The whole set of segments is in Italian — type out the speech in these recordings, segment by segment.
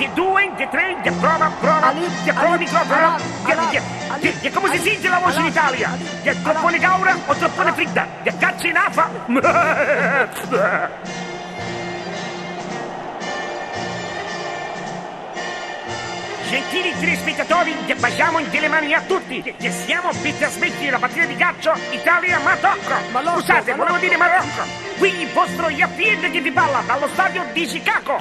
di 2, di 3, di prova, di prova microfono. Di come si sente la voce in Italia? Di troppone caura o troppone fritta? Di cazzo in afa? Gentili telespettatori, baciamo in le mani a tutti. Che siamo per trasmettere la partita di calcio Italia-Marocco. Scusate, volevo dire Marocco. Qui il vostro Yafied che vi parla dallo stadio di Chicago.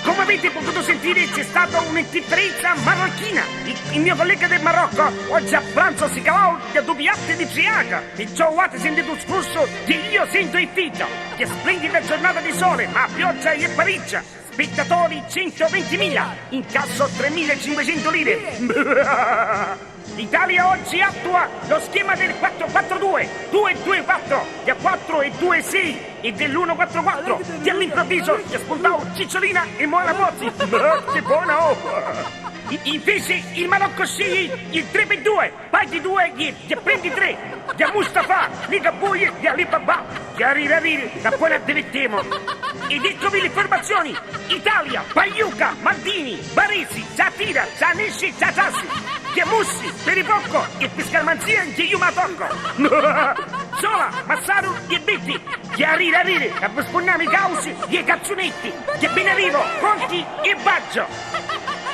Come avete potuto sentire c'è stata un'interferenza marocchina. Il mio collega del Marocco oggi a pranzo si calò da due piatti di friaca. E ciò avete sentito scorso che io sento il figlio. Che splendida giornata di sole, ma pioggia e pareggia. Spettatori 120.000, incasso 3.500 lire. L'Italia oggi attua lo schema del 4-4-2, 2-2-4, da 4 e 2-6 e dell'1-4-4. Che all'improvviso si è spuntato Cicciolina e Mola Pozzi. Che buono! Invece il Marocco sceglie il 3-2, paghi 2 e prendi 3. Da Mustafa, Ligabue e Alibaba. Che arrivi, da poi la direttiamo. Ed eccovi le formazioni. Italia, Pagliuca, Maldini, Baresi, Zatira, Zanesci, Zatassi, Chiamussi, Peripocco e Piscalmanzia che io mi tocco. Sola, Massaru e Betti. Che arrivi, a spunnare i causi e i cazzonetti. Che ben arrivo, Conti e Baggio.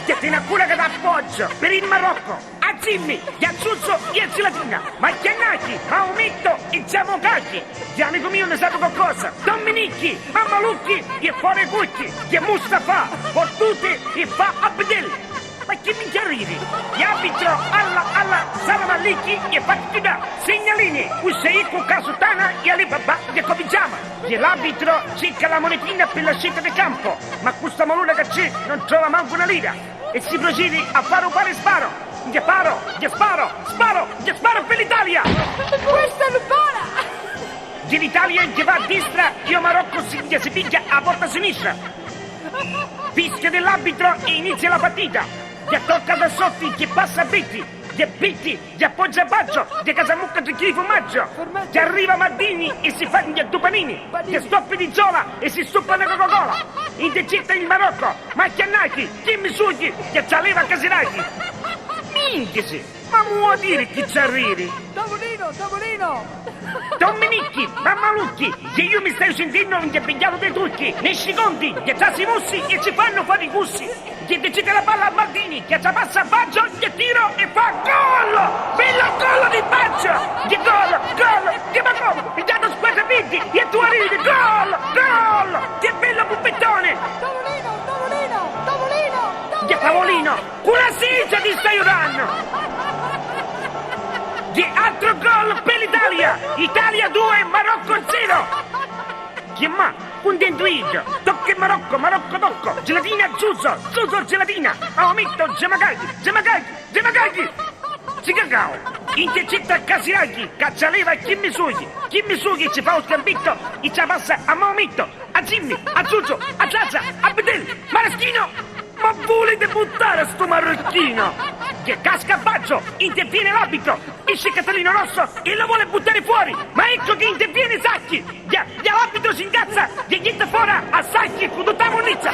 Che te ne cura che t'appoggio per il Marocco. A Zimmi, Giazzuzzo e a Zilatina. Ma Chiannacchi, Maometto e Giamocacchi. Che amico mio ne sa qualcosa. Domenicchi, Mammalucchi e Fore Cucchi. Che Mustafa, Fortute e Fa Abdel. Ma che minchia arrivi? Gli arbitro alla Salamalicchi e Fattida. Segnalini, Useico Casutana e Alibaba che cominciamo. E l'arbitro cerca la monetina per la scelta del campo. Ma questa malura che c'è non trova manco una lira. E si procede a fare un pare sparo. Gli sparo per l'Italia. Questa è l'Upara. E l'Italia che va a destra e Marocco si piglia a porta sinistra. Fischia dell'arbitro e inizia la partita. Gli tocca da sotto che passa a Betti. Gli appoggia a Baggio, gli Casamucca di chi formaggio. Gli arriva Maldini e si fa gli panini. Gli stoppi di Zola e si stuppa una Coca-Cola. Intercetta il Marocco, ma Chiannacchi, chi mi sugli, gli c'aveva Casinacchi. Minchisi, ma vuoi dire chi ci arrivi? Tavolino. Domenicchi, Mammalucchi, che io mi stai sentendo in pigliato dei trucchi, nei secondi, che già si mossi e ci fanno fare i gussi, che decide la palla a Maldini, che già passa a Baggio, che tiro e fa gol! Bello gol di Baggio! Che gol! Che ma come? Il dato squadra 20 e tu arrivi, gol! Che bello puppettone! Tavolino! Che tavolino! Una sigla ti stai aiutando! Che altro gol per l'Italia! Italia 2, Marocco 0! Che ma? Contento io! Tocca il Marocco tocco! Gelatina Zuzzo gelatina! Aumento Gemagaghi! Cicacao! Intercetta Casinacchi! Cazzaleva e Chi mi sughi ci fa un scambitto e ci passa a Maometto, a Zimmi, a Zuzzo, a Zazza, a Bedel, Maraschino! Ma volete buttare sto marocchino? Che casca a Baggio, interviene l'arbitro, esce Catalino Rosso e lo vuole buttare fuori, ma ecco che interviene Sacchi, l'arbitro si incazza, gli getta fuori a Sacchi, con tutta la munnizza,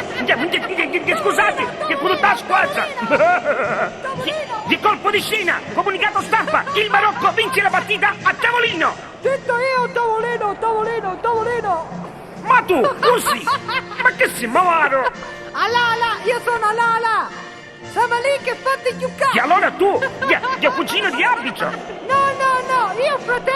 scusate, che con tutta la squadra. Di colpo di scena, comunicato stampa, il Marocco vince la partita a tavolino. Detto io, tavolino. Ma tu, così, ma che sei malaro? Alla, io sono alla. Stava lì che fate giocare. E allora tu, gli cugino di arbitro. No, io fratello